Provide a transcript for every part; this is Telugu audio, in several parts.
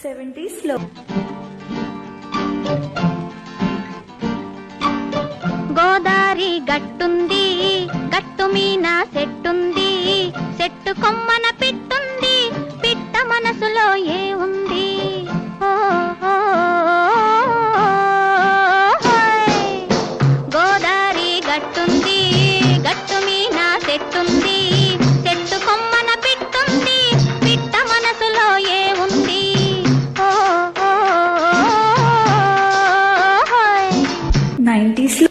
70s లో గోదారి గట్టుంది, గట్టు మీన సెట్టుంది, సెట్టు కొమ్మన పిట్టుంది, పిట్ట మనసులో ఏ ఉంది? గోదారి గట్టుంది, గట్టు మీన సెట్టుంది, సెట్టు కొమ్మన పిట్టుంది, పిట్ట మనసులో ఏ ఉంది? 90s లో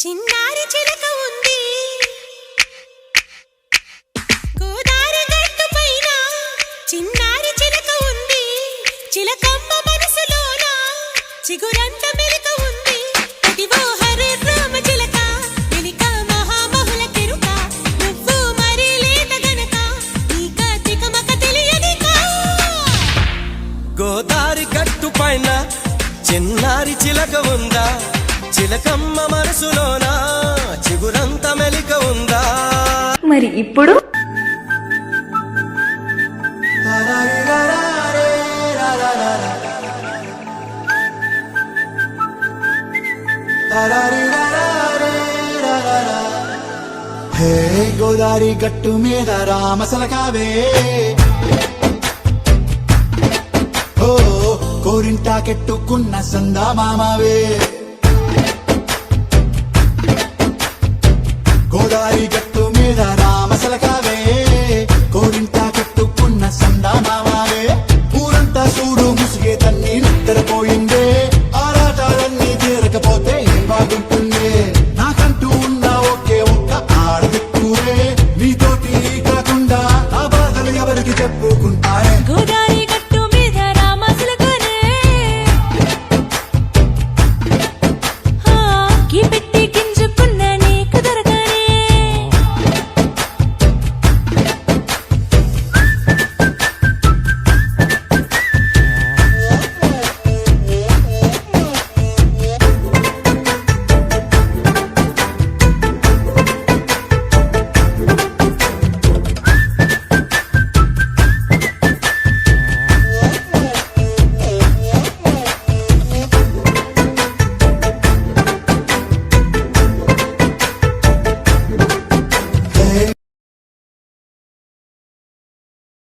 చిన్నారి చిలక ఉంది, గోదారి గట్టు పైన చిన్నారి చిలక ఉంది, చిలకమ్మ మనసులోన చిగురంత మెలిక ఉంది. ఇదిగో హరే రామ చిలక, మెలిక మహామహుల కెరుక, నువ్వు మరి లేత గనక నీక తికమక తెలియనిక. గోదారి గట్టు పైన చిన్నారి చిలక ఉందా, చిలకమ్మ మనసులోనా చిగురంత మెలిక ఉందా? మరి ఇప్పుడు హే గోదారి గట్టు మీద రామసలకావే, ఓ కోరింటా కెట్టుకున్న సందా మామావే. గోదారి గట్టు మీద